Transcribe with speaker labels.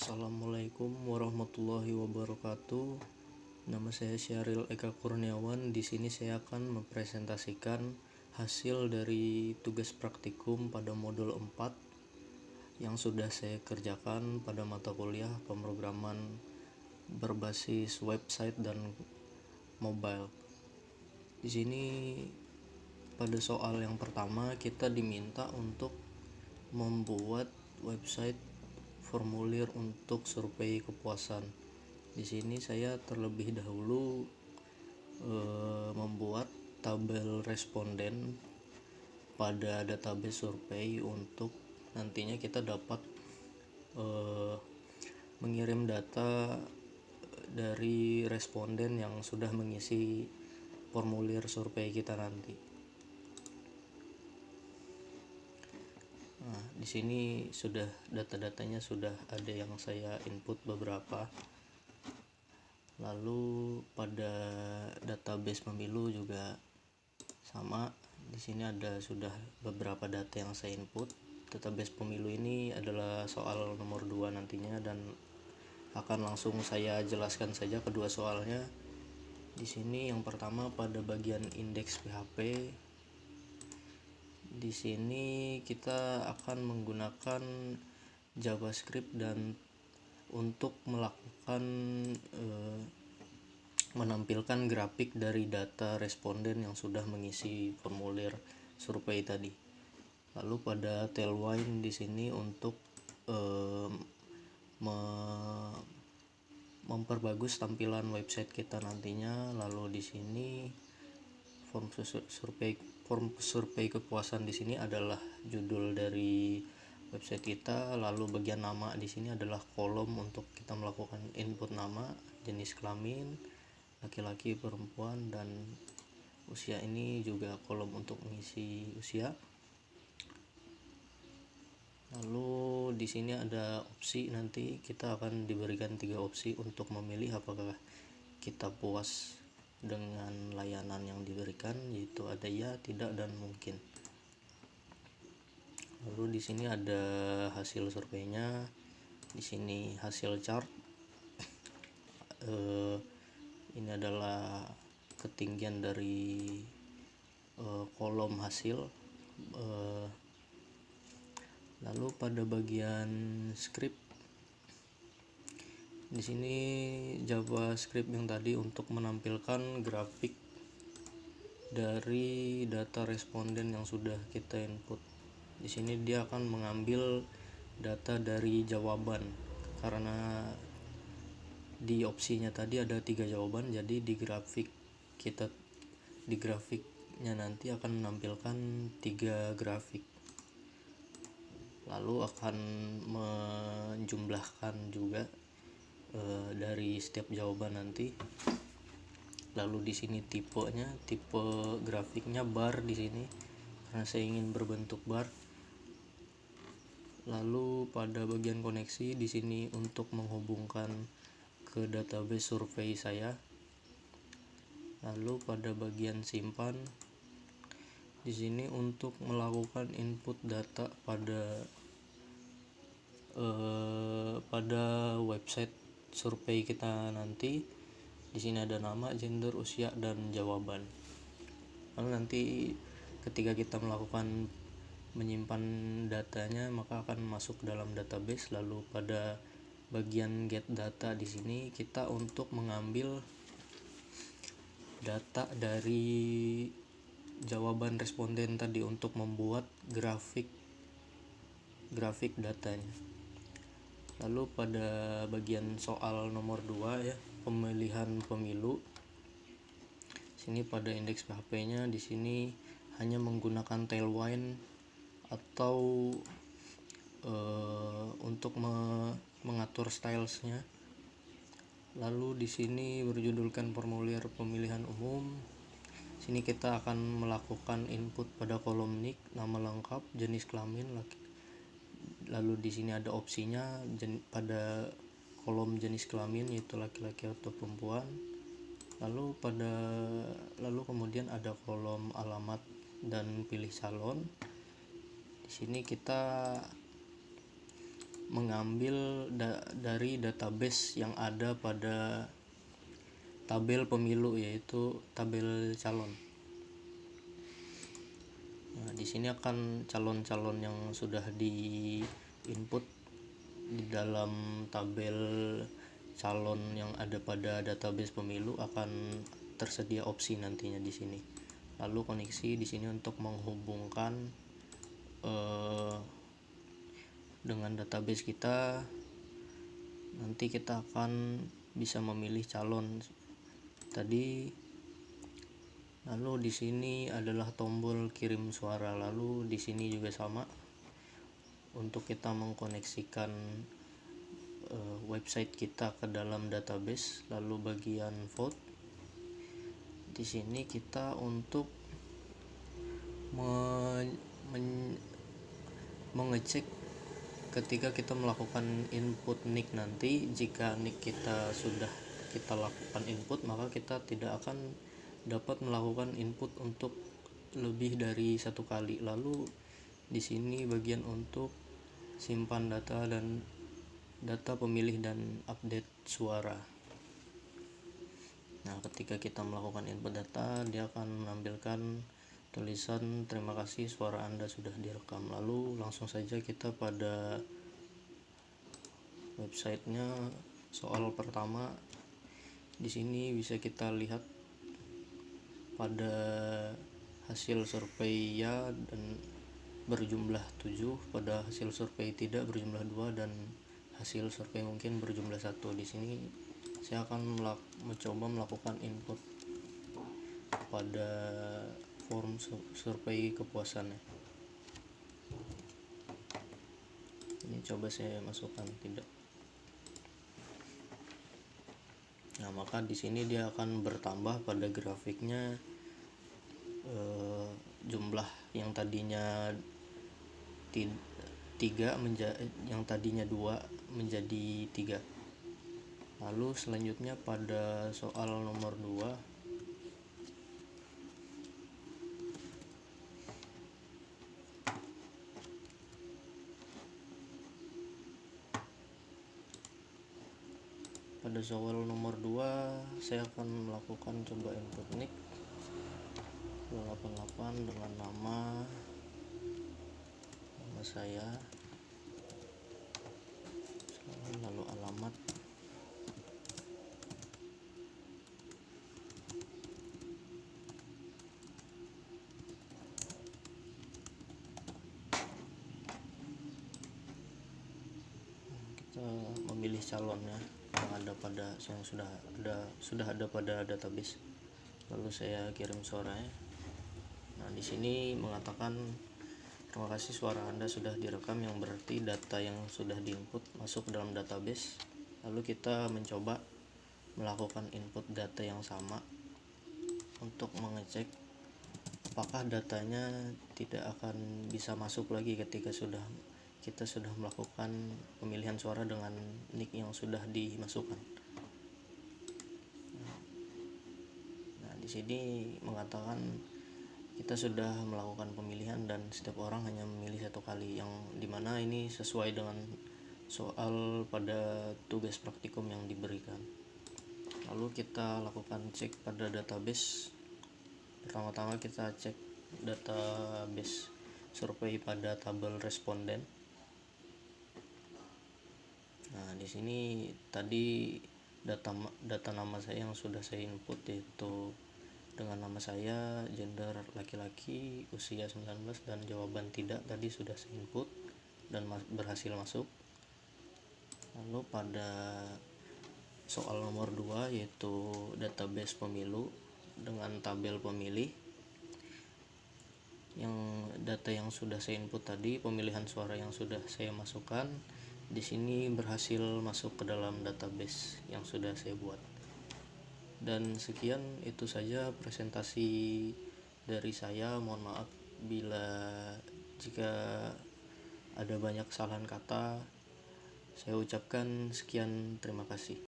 Speaker 1: Assalamualaikum warahmatullahi wabarakatuh. Nama saya Syahril Eka Kurniawan. Di sini saya akan mempresentasikan hasil dari tugas praktikum pada modul 4 yang sudah saya kerjakan pada mata kuliah pemrograman berbasis website dan mobile. Di sini pada soal yang pertama kita diminta untuk membuat website formulir untuk survei kepuasan. Di sini saya terlebih dahulu membuat tabel responden pada database survei untuk nantinya kita dapat mengirim data dari responden yang sudah mengisi formulir survei kita nanti. Nah, di sini sudah data-datanya sudah ada yang saya input beberapa. Lalu pada database pemilu juga sama. Di sini ada sudah beberapa data yang saya input. Database pemilu ini adalah soal nomor 2 nantinya dan akan langsung saya jelaskan saja kedua soalnya. Di sini yang pertama pada bagian indeks PHP. Di sini kita akan menggunakan JavaScript dan untuk melakukan menampilkan grafik dari data responden yang sudah mengisi formulir survei tadi. Lalu pada tailwind di sini untuk memperbagus tampilan website kita nantinya. Lalu di sini form survei kepuasan di sini adalah judul dari website kita. Lalu bagian nama di sini adalah kolom untuk kita melakukan input nama, jenis kelamin, laki-laki, perempuan, dan usia. Ini juga kolom untuk mengisi usia. Lalu di sini ada opsi, nanti kita akan diberikan 3 opsi untuk memilih apakah kita puas dengan layanan yang diberikan, yaitu ada ya, tidak, dan mungkin. Lalu di sini ada hasil surveinya. Di sini hasil chart. Ini adalah ketinggian dari kolom hasil. Lalu pada bagian script, di sini JavaScript yang tadi untuk menampilkan grafik dari data responden yang sudah kita input. Di sini dia akan mengambil data dari jawaban, karena di opsinya tadi ada 3 jawaban, jadi di grafiknya nanti akan menampilkan 3 grafik. Lalu akan menjumlahkan juga dari setiap jawaban nanti. Lalu di sini tipe grafiknya bar di sini karena saya ingin berbentuk bar. Lalu pada bagian koneksi di sini untuk menghubungkan ke database survei saya. Lalu pada bagian simpan di sini untuk melakukan input data pada website survei kita nanti. Di sini ada nama, gender, usia, dan jawaban. Lalu nanti ketika kita melakukan menyimpan datanya maka akan masuk dalam database. Lalu pada bagian get data di sini kita untuk mengambil data dari jawaban responden tadi untuk membuat grafik datanya. Lalu pada bagian soal nomor 2 ya, pemilihan pemilu. Sini pada indeks PHP-nya di sini hanya menggunakan tailwind atau untuk mengatur stylesnya. Lalu di sini berjudulkan formulir pemilihan umum. Sini kita akan melakukan input pada kolom nick, nama lengkap, jenis kelamin, lalu di sini ada opsinya pada kolom jenis kelamin yaitu laki-laki atau perempuan. Lalu kemudian ada kolom alamat dan pilih calon. Di sini kita mengambil dari database yang ada pada tabel pemilu, yaitu tabel calon. Nah, di sini akan calon-calon yang sudah di input di dalam tabel calon yang ada pada database pemilu akan tersedia opsi nantinya di sini. Lalu koneksi di sini untuk menghubungkan dengan database kita. Nanti kita akan bisa memilih calon tadi. Lalu di sini adalah tombol kirim suara. Lalu di sini juga sama untuk kita mengkoneksikan website kita ke dalam database. Lalu bagian vote, di sini kita untuk mengecek ketika kita melakukan input nick nanti. Jika nick kita sudah kita lakukan input, maka kita tidak akan dapat melakukan input untuk lebih dari satu kali. Lalu di sini bagian untuk simpan data dan data pemilih dan update suara. Nah, ketika kita melakukan input data, dia akan menampilkan tulisan terima kasih suara Anda sudah direkam. Lalu langsung saja kita pada websitenya. Soal pertama di sini bisa kita lihat pada hasil survei ya dan berjumlah 7, pada hasil survei tidak berjumlah 2, dan hasil survei mungkin berjumlah 1. Di sini saya akan mencoba melakukan input pada form survei kepuasannya. Ini coba saya masukkan tidak. Nah, maka di sini dia akan bertambah pada grafiknya jumlah yang tadinya 3 yang tadinya 2 menjadi 3. Lalu selanjutnya pada soal nomor 2, saya akan melakukan coba input nick 288 dengan nama saya, lalu alamat, kita memilih calonnya yang ada pada yang sudah ada pada database. Lalu saya kirim suaranya. Nah, di sini mengatakan terima kasih suara Anda sudah direkam, yang berarti data yang sudah diinput masuk dalam database. Lalu kita mencoba melakukan input data yang sama untuk mengecek apakah datanya tidak akan bisa masuk lagi ketika kita sudah melakukan pemilihan suara dengan nick yang sudah dimasukkan. Nah, di sini mengatakan kita sudah melakukan pemilihan dan setiap orang hanya memilih satu kali, yang dimana ini sesuai dengan soal pada tugas praktikum yang diberikan. Lalu kita lakukan cek pada database. Pertama-tama kita cek database survei pada tabel responden. Nah, di sini tadi data nama saya yang sudah saya input, yaitu dengan nama saya, gender laki-laki, usia 19, dan jawaban tidak tadi sudah saya input dan berhasil masuk. Lalu pada soal nomor 2, yaitu database pemilu dengan tabel pemilih, yang data yang sudah saya input tadi, pemilihan suara yang sudah saya masukkan di sini berhasil masuk ke dalam database yang sudah saya buat. Dan sekian, itu saja presentasi dari saya. Mohon maaf jika ada banyak kesalahan kata. Saya ucapkan sekian, terima kasih.